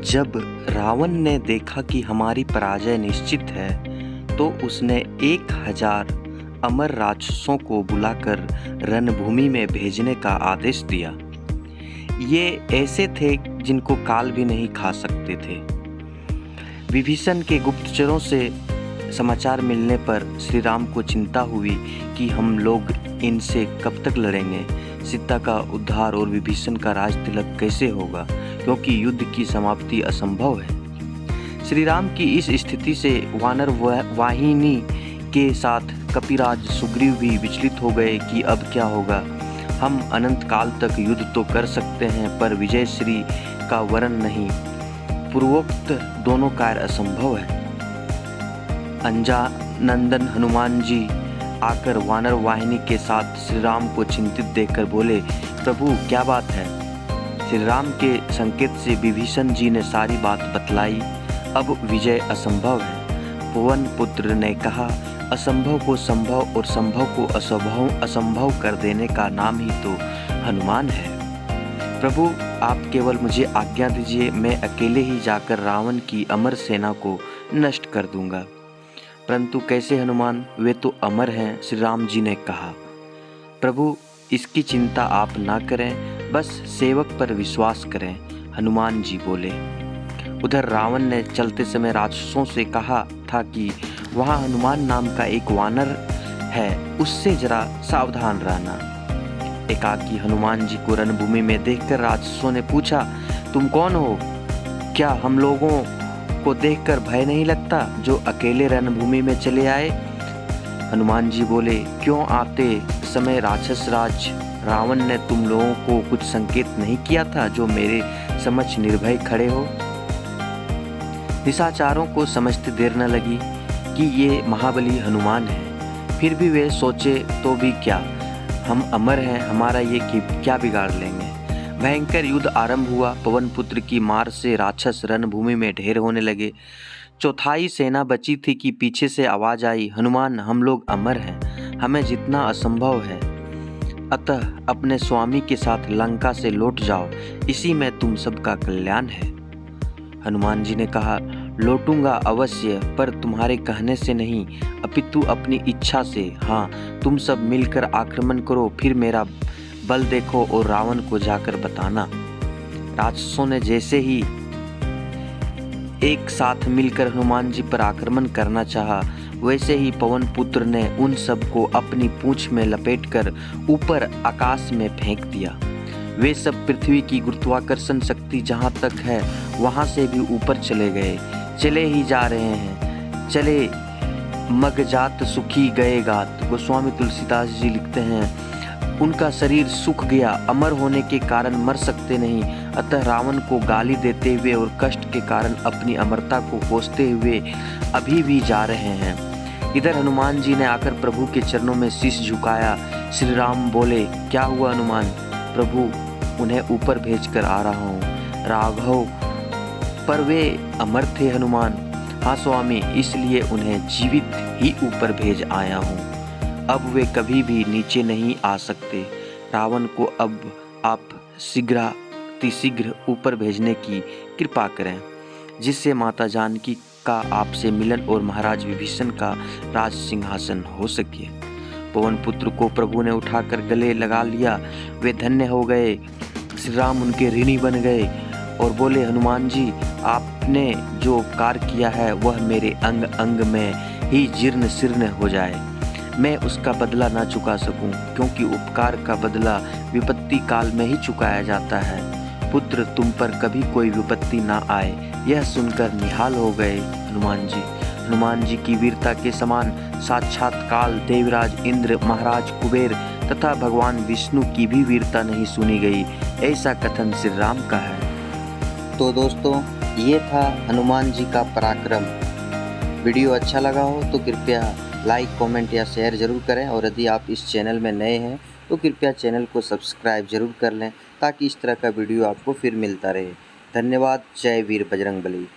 जब रावण ने देखा कि हमारी पराजय निश्चित है, तो उसने 1000 अमर राक्षसों को बुलाकर रणभूमि में भेजने का आदेश दिया। ये ऐसे थे जिनको काल भी नहीं खा सकते थे। विभीषण के गुप्तचरों से समाचार मिलने पर श्री राम को चिंता हुई कि हम लोग इनसे कब तक लड़ेंगे। सीता का उद्धार और विभीषण का राज तिलक कैसे होगा, क्योंकि युद्ध की समाप्ति असंभव है। श्री राम की इस स्थिति से वानर वाहिनी के साथ कपिराज सुग्रीव भी विचलित हो गए कि अब क्या होगा। हम अनंत काल तक युद्ध तो कर सकते हैं, पर विजय श्री का वरण नहीं। पूर्वोक्त दोनों कार्य असंभव है। अंजानंदन हनुमान जी आकर वानर वाहिनी के साथ श्री राम को चिंतित देखकर बोले, प्रभु क्या बात है। श्री राम के संकेत से विभीषण जी ने सारी बात बतलाई। अब विजय असंभव है। पवन पुत्र ने कहा, असंभव को संभव और संभव को असंभव कर देने का नाम ही तो हनुमान है। प्रभु आप केवल मुझे आज्ञा दीजिए, मैं अकेले ही जाकर रावण की अमर सेना को नष्ट कर दूंगा। परंतु कैसे हनुमान, वे तो अमर हैं, श्री राम जी ने कहा। प्रभु इसकी चिंता आप ना करें, बस सेवक पर विश्वास करें, हनुमान जी बोले। उधर रावण ने चलते समय राक्षसों से कहा था कि वहाँ हनुमान नाम का एक वानर है, उससे जरा सावधान रहना। एकाकी हनुमान जी को रणभूमि में देखकर राक्षसों ने पूछा, तुम कौन हो? क्या हम लोगों को देखकर भय नहीं लगता जो अकेले रणभूमि में चले आए? हनुमान जी बोले, क्यों आते समय राक्षस राज रावण ने तुम लोगों को कुछ संकेत नहीं किया था जो मेरे समक्ष निर्भय खड़े हो? निशाचरों को समझते देर न लगी कि ये महाबली हनुमान है। फिर भी वे सोचे तो भी क्या, हम अमर हैं, हमारा ये क्या बिगाड़ लेंगे। भयंकर युद्ध आरंभ हुआ। पवन पुत्र की मार से राक्षस रणभूमि में ढेर होने लगे। चौथाई सेना बची थी कि पीछे से आवाज आई, हनुमान हम लोग अमर हैं, हमें जितना असंभव है, अतः अपने स्वामी के साथ लंका से लौट जाओ, इसी में तुम सबका कल्याण है। हनुमान जी ने कहा, लौटूंगा अवश्य, पर तुम्हारे कहने से नहीं, अपितु अपनी इच्छा से। हाँ, तुम सब मिलकर आक्रमण करो, फिर मेरा बल देखो और रावण को जाकर बताना। राक्षसों ने जैसे ही एक साथ मिलकर हनुमान जी पर आक्रमण करना चाहा, वैसे ही पवन पुत्र ने उन सबको अपनी पूंछ में लपेटकर ऊपर आकाश में फेंक दिया। वे सब पृथ्वी की गुरुत्वाकर्षण शक्ति जहां तक है वहां से भी ऊपर चले गए। चले ही जा रहे हैं, चले मग जात सुखी गए गात। गोस्वामी तुलसीदास जी लिखते हैं, उनका शरीर सूख गया, अमर होने के कारण मर सकते नहीं, अतः रावण को गाली देते हुए और कष्ट के कारण अपनी अमरता को कोसते हुए अभी भी जा रहे हैं। इधर हनुमान जी ने आकर प्रभु के चरणों में शीश झुकाया। श्री राम बोले, क्या हुआ हनुमान? प्रभु उन्हें ऊपर भेजकर आ रहा हूँ। राघव पर वे अमर थे हनुमान। हाँ स्वामी, इसलिए उन्हें जीवित ही ऊपर भेज आया हूँ। अब वे कभी भी नीचे नहीं आ सकते। रावण को अब आप शीघ्र ऊपर भेजने की कृपा करें, जिससे माता जानकी का आपसे मिलन और महाराज विभीषण का राज सिंहासन हो सके। पवन पुत्र को प्रभु ने उठाकर गले लगा लिया। वे धन्य हो गए। श्री राम उनके ऋणी बन गए और बोले, हनुमान जी आपने जो उपकार किया है वह मेरे अंग अंग में ही जीर्ण शीर्ण हो जाए। मैं उसका बदला ना चुका सकूं, क्योंकि उपकार का बदला विपत्ति काल में ही चुकाया जाता है। पुत्र तुम पर कभी कोई विपत्ति ना आए, यह सुनकर निहाल हो गए हनुमान जी। हनुमान जी की वीरता के समान साक्षात काल, देवराज इंद्र, महाराज कुबेर तथा भगवान विष्णु की भी वीरता नहीं सुनी गई, ऐसा कथन श्री राम का है। तो दोस्तों, ये था हनुमान जी का पराक्रम। वीडियो अच्छा लगा हो तो कृपया लाइक, कमेंट या शेयर जरूर करें, और यदि आप इस चैनल में नए हैं तो कृपया चैनल को सब्सक्राइब जरूर कर लें, ताकि इस तरह का वीडियो आपको फिर मिलता रहे। धन्यवाद। जय वीर बजरंगबली।